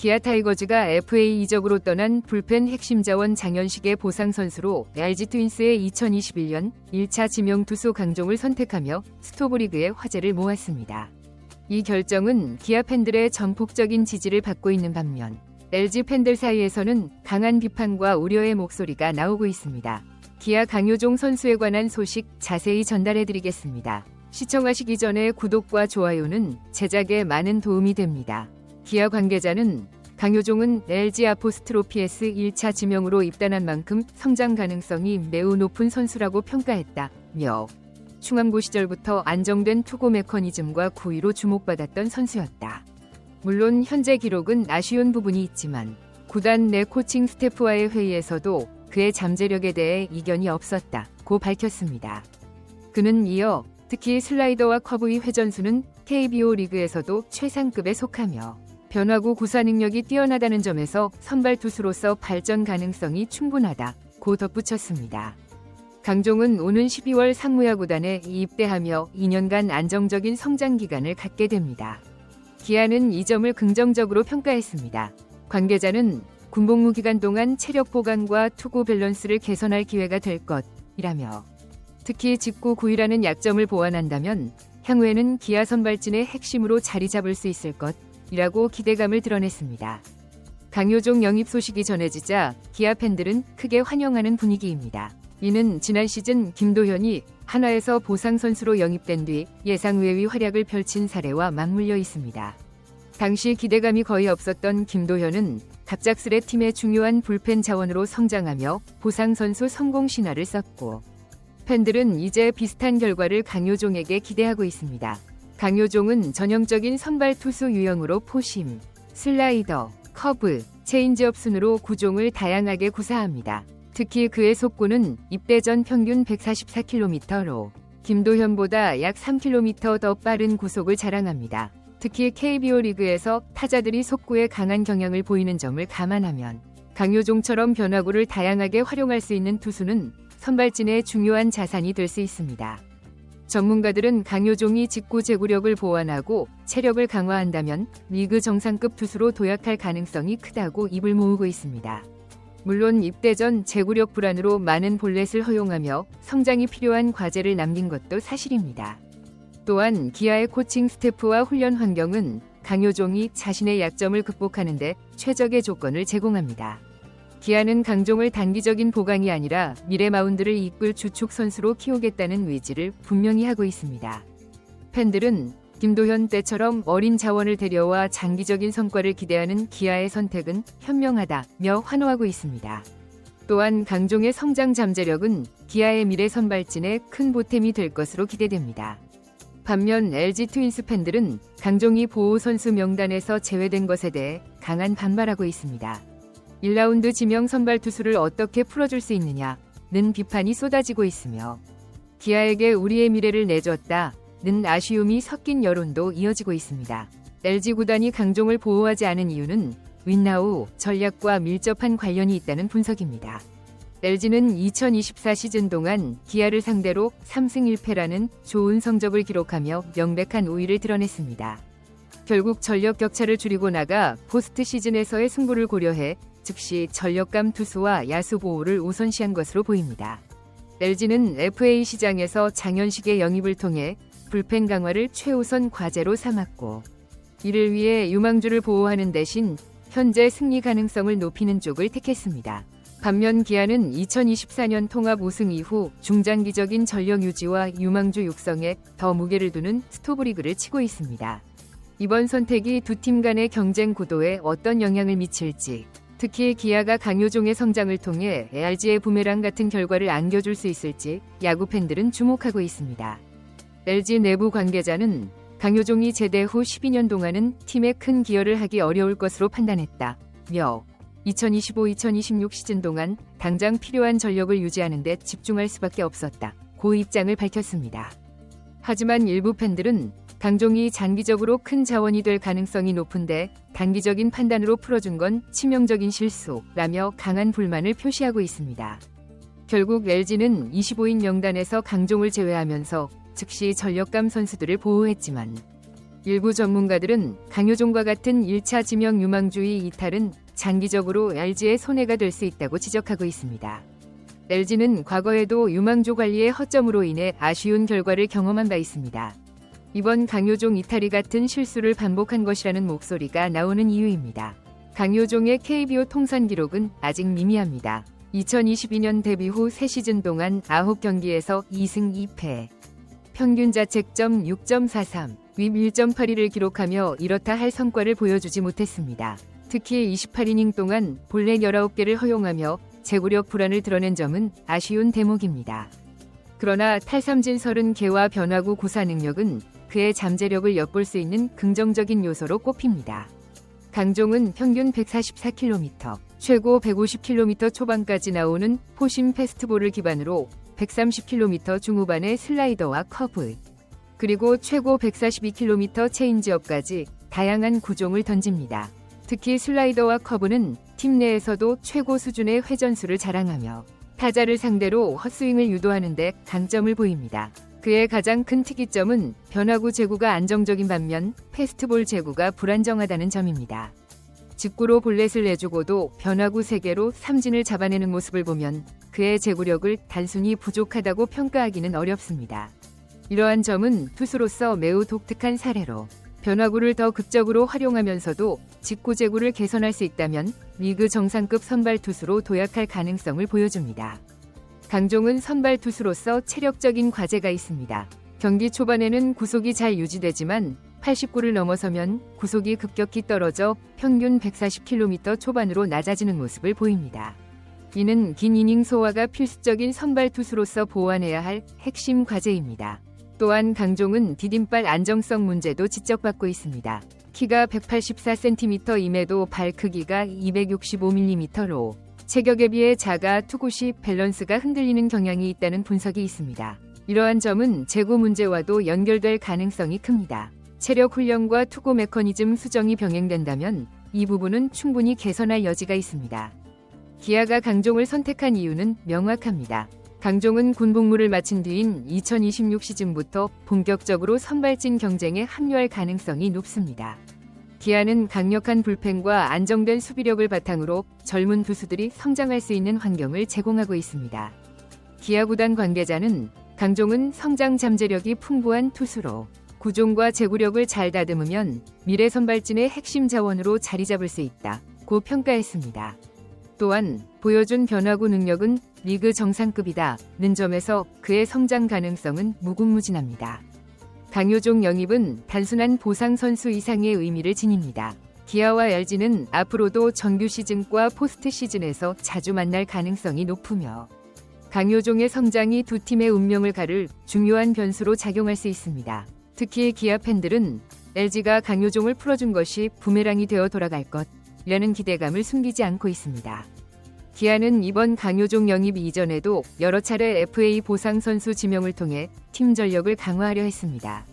기아 타이거즈가 FA 이적으로 떠난 불펜 핵심 자원 장현식의 보상 선수로 LG 트윈스의 2021년 1차 지명 투수 강종을 선택하며 스토브리그의 화제를 모았습니다. 이 결정은 기아 팬들의 전폭적인 지지를 받고 있는 반면 LG 팬들 사이에서는 강한 비판과 우려의 목소리가 나오고 있습니다. 기아 강효종 선수에 관한 소식 자세히 전달해드리겠습니다. 시청하시기 전에 구독과 좋아요는 제작에 많은 도움이 됩니다. 기아 관계자는 강효종은 LG 아포스트로피에스 1차 지명으로 입단한 만큼 성장 가능성이 매우 높은 선수라고 평가했다며 충암고 시절부터 안정된 투구 메커니즘과 구위로 주목받았던 선수였다. 물론 현재 기록은 아쉬운 부분이 있지만 구단 내 코칭 스태프와의 회의에서도 그의 잠재력에 대해 이견이 없었다고 밝혔습니다. 그는 이어 특히 슬라이더와 커브의 회전수는 KBO 리그에서도 최상급에 속하며 변화구 구사 능력이 뛰어나다는 점에서 선발 투수로서 발전 가능성이 충분하다고 덧붙였습니다. 강종은 오는 12월 상무야구단에 입대하며 2년간 안정적인 성장 기간을 갖게 됩니다. 기아는 이 점을 긍정적으로 평가했습니다. 관계자는 군복무 기간 동안 체력 보강과 투구 밸런스를 개선할 기회가 될 것이라며 특히 직구 구위라는 약점을 보완한다면 향후에는 기아 선발진의 핵심으로 자리 잡을 수 있을 것이라고 기대감을 드러냈습니다. 강효종 영입 소식이 전해지자 기아 팬들은 크게 환영하는 분위기입니다. 이는 지난 시즌 김도현이 한화에서 보상 선수로 영입된 뒤 예상 외의 활약을 펼친 사례와 맞물려 있습니다. 당시 기대감이 거의 없었던 김도현은 갑작스레 팀의 중요한 불펜 자원으로 성장하며 보상 선수 성공 신화를 썼고 팬들은 이제 비슷한 결과를 강효종에게 기대하고 있습니다. 강효종은 전형적인 선발 투수 유형으로 포심, 슬라이더, 커브, 체인지업 순으로 구종을 다양하게 구사합니다. 특히 그의 속구는 입대 전 평균 144km로 김도현보다 약 3km 더 빠른 구속을 자랑합니다. 특히 KBO 리그에서 타자들이 속구에 강한 경향을 보이는 점을 감안하면 강효종처럼 변화구를 다양하게 활용할 수 있는 투수는 선발진의 중요한 자산이 될 수 있습니다. 전문가들은 강효종이 직구 제구력을 보완하고 체력을 강화한다면 리그 정상급 투수로 도약할 가능성이 크다고 입을 모으고 있습니다. 물론 입대 전 제구력 불안으로 많은 볼넷을 허용하며 성장이 필요한 과제를 남긴 것도 사실입니다. 또한 기아의 코칭 스태프와 훈련 환경은 강효종이 자신의 약점을 극복하는 데 최적의 조건을 제공합니다. 기아는 강종을 단기적인 보강이 아니라 미래 마운드를 이끌 주축 선수로 키우겠다는 의지를 분명히 하고 있습니다. 팬들은 김도현 때처럼 어린 자원을 데려와 장기적인 성과를 기대하는 기아의 선택은 현명하다며 환호하고 있습니다. 또한 강종의 성장 잠재력은 기아의 미래 선발진에 큰 보탬이 될 것으로 기대됩니다. 반면 LG 트윈스 팬들은 강종이 보호 선수 명단에서 제외된 것에 대해 강한 반발하고 있습니다. 1라운드 지명 선발 투수를 어떻게 풀어줄 수 있느냐는 비판이 쏟아지고 있으며 기아에게 우리의 미래를 내줬다는 아쉬움이 섞인 여론도 이어지고 있습니다. LG 구단이 강종을 보호하지 않은 이유는 윈나우 전략과 밀접한 관련이 있다는 분석입니다. LG는 2024 시즌 동안 기아를 상대로 3승 1패라는 좋은 성적을 기록하며 명백한 우위를 드러냈습니다. 결국 전력 격차를 줄이고 나가 포스트 시즌에서의 승부를 고려해 즉시 전력감 투수와 야수 보호를 우선시한 것으로 보입니다. LG는 FA 시장에서 장현식의 영입을 통해 불펜 강화를 최우선 과제로 삼았고 이를 위해 유망주를 보호하는 대신 현재 승리 가능성을 높이는 쪽을 택했습니다. 반면 기아는 2024년 통합 우승 이후 중장기적인 전력 유지와 유망주 육성에 더 무게를 두는 스토브리그를 치고 있습니다. 이번 선택이 두 팀 간의 경쟁 구도에 어떤 영향을 미칠지, 특히 기아가 강효종의 성장을 통해 LG의 부메랑 같은 결과를 안겨줄 수 있을지 야구 팬들은 주목하고 있습니다. LG 내부 관계자는 강효종이 제대 후 12년 동안은 팀에 큰 기여를 하기 어려울 것으로 판단했다며 2025-2026 시즌 동안 당장 필요한 전력을 유지하는 데 집중할 수밖에 없었다고 입장을 밝혔습니다. 하지만 일부 팬들은 강종이 장기적으로 큰 자원이 될 가능성이 높은데 단기적인 판단으로 풀어준 건 치명적인 실수라며 강한 불만을 표시하고 있습니다. 결국 LG는 25인 명단에서 강종을 제외하면서 즉시 전력감 선수들을 보호했지만 일부 전문가들은 강효종과 같은 1차 지명 유망주의 이탈은 장기적으로 LG의 손해가 될 수 있다고 지적하고 있습니다. LG는 과거에도 유망주 관리의 허점으로 인해 아쉬운 결과를 경험한 바 있습니다. 이번 강효종 이탈이 같은 실수를 반복한 것이라는 목소리가 나오는 이유입니다. 강효종의 KBO 통산 기록은 아직 미미합니다. 2022년 데뷔 후 3시즌 동안 9경기에서 2승 2패, 평균 자책점 6.43, 윕 1.82를 기록하며 이렇다 할 성과를 보여주지 못했습니다. 특히 28이닝 동안 볼넷 19개를 허용하며 제구력 불안을 드러낸 점은 아쉬운 대목입니다. 그러나 탈삼진 30개와 변화구 구사 능력은 그의 잠재력을 엿볼 수 있는 긍정적인 요소로 꼽힙니다. 강종은 평균 144km, 최고 150km 초반까지 나오는 포심 패스트볼을 기반으로 130km 중후반의 슬라이더와 커브, 그리고 최고 142km 체인지업까지 다양한 구종을 던집니다. 특히 슬라이더와 커브는 팀 내에서도 최고 수준의 회전수를 자랑하며 타자를 상대로 헛스윙을 유도하는 데 강점을 보입니다. 그의 가장 큰 특이점은 변화구 제구가 안정적인 반면 패스트볼 제구가 불안정하다는 점입니다. 직구로 볼넷을 내주고도 변화구 3개로 삼진을 잡아내는 모습을 보면 그의 제구력을 단순히 부족하다고 평가하기는 어렵습니다. 이러한 점은 투수로서 매우 독특한 사례로 변화구를 더 극적으로 활용하면서도 직구 제구를 개선할 수 있다면 리그 정상급 선발 투수로 도약할 가능성을 보여줍니다. 강종은 선발 투수로서 체력적인 과제가 있습니다. 경기 초반에는 구속이 잘 유지되지만 89를 넘어서면 구속이 급격히 떨어져 평균 140km 초반으로 낮아지는 모습을 보입니다. 이는 긴 이닝 소화가 필수적인 선발 투수로서 보완해야 할 핵심 과제입니다. 또한 강종은 디딤발 안정성 문제도 지적받고 있습니다. 키가 184cm임에도 발 크기가 265mm로 체격에 비해 작아 투구 시 밸런스가 흔들리는 경향이 있다는 분석이 있습니다. 이러한 점은 제구 문제와도 연결될 가능성이 큽니다. 체력 훈련과 투구 메커니즘 수정이 병행된다면 이 부분은 충분히 개선할 여지가 있습니다. 기아가 강종을 선택한 이유는 명확합니다. 강종은 군복무를 마친 뒤인 2026 시즌부터 본격적으로 선발진 경쟁에 합류할 가능성이 높습니다. 기아는 강력한 불펜과 안정된 수비력을 바탕으로 젊은 투수들이 성장할 수 있는 환경을 제공하고 있습니다. 기아 구단 관계자는 강종은 성장 잠재력이 풍부한 투수로 구종과 제구력을 잘 다듬으면 미래 선발진의 핵심 자원으로 자리 잡을 수 있다고 평가했습니다. 또한 보여준 변화구 능력은 리그 정상급이다는 점에서 그의 성장 가능성은 무궁무진합니다. 강효종 영입은 단순한 보상 선수 이상의 의미를 지닙니다. 기아와 LG는 앞으로도 정규 시즌과 포스트 시즌에서 자주 만날 가능성이 높으며 강효종의 성장이 두 팀의 운명을 가를 중요한 변수로 작용할 수 있습니다. 특히 기아 팬들은 LG가 강효종을 풀어준 것이 부메랑이 되어 돌아갈 것이라는 기대감을 숨기지 않고 있습니다. 기아는 이번 강효종 영입 이전에도 여러 차례 FA 보상 선수 지명을 통해 팀 전력을 강화하려 했습니다.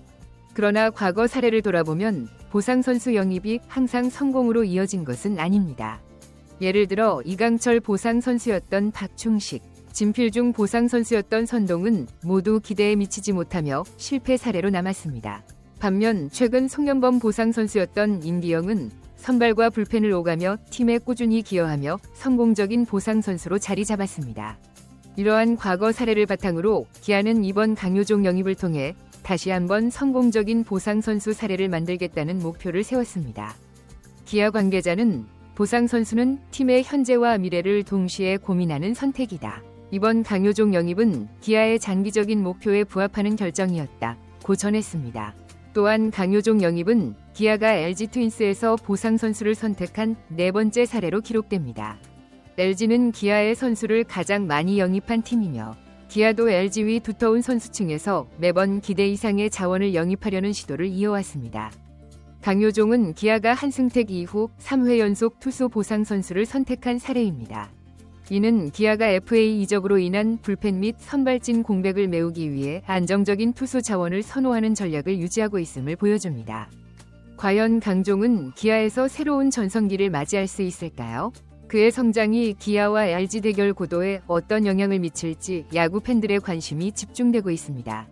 그러나 과거 사례를 돌아보면 보상 선수 영입이 항상 성공으로 이어진 것은 아닙니다. 예를 들어 이강철 보상 선수였던 박충식, 진필중 보상 선수였던 선동은 모두 기대에 미치지 못하며 실패 사례로 남았습니다. 반면 최근 송현범 보상 선수였던 임기영은 선발과 불펜을 오가며 팀에 꾸준히 기여하며 성공적인 보상 선수로 자리 잡았습니다. 이러한 과거 사례를 바탕으로 기아는 이번 강효종 영입을 통해 다시 한번 성공적인 보상 선수 사례를 만들겠다는 목표를 세웠습니다. 기아 관계자는 보상 선수는 팀의 현재와 미래를 동시에 고민하는 선택이다. 이번 강효종 영입은 기아의 장기적인 목표에 부합하는 결정이었다고 전했습니다. 또한 강효종 영입은 기아가 LG 트윈스에서 보상 선수를 선택한 4번째 사례로 기록됩니다. LG는 기아의 선수를 가장 많이 영입한 팀이며 기아도 LG 위 두터운 선수층에서 매번 기대 이상의 자원을 영입하려는 시도를 이어왔습니다. 강효종은 기아가 한승택 이후 3회 연속 투수 보상 선수를 선택한 사례입니다. 이는 기아가 FA 이적으로 인한 불펜 및 선발진 공백을 메우기 위해 안정적인 투수 자원을 선호하는 전략을 유지하고 있음을 보여줍니다. 과연 강종은 기아에서 새로운 전성기를 맞이할 수 있을까요? 그의 성장이 기아와 LG 대결 구도에 어떤 영향을 미칠지 야구 팬들의 관심이 집중되고 있습니다.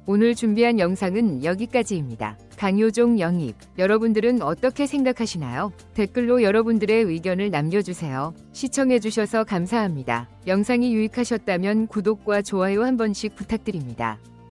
오늘 준비한 영상은 여기까지입니다. 강효종 영입. 여러분들은 어떻게 생각하시나요? 댓글로 여러분들의 의견을 남겨주세요. 시청해주셔서 감사합니다. 영상이 유익하셨다면 구독과 좋아요 한 번씩 부탁드립니다.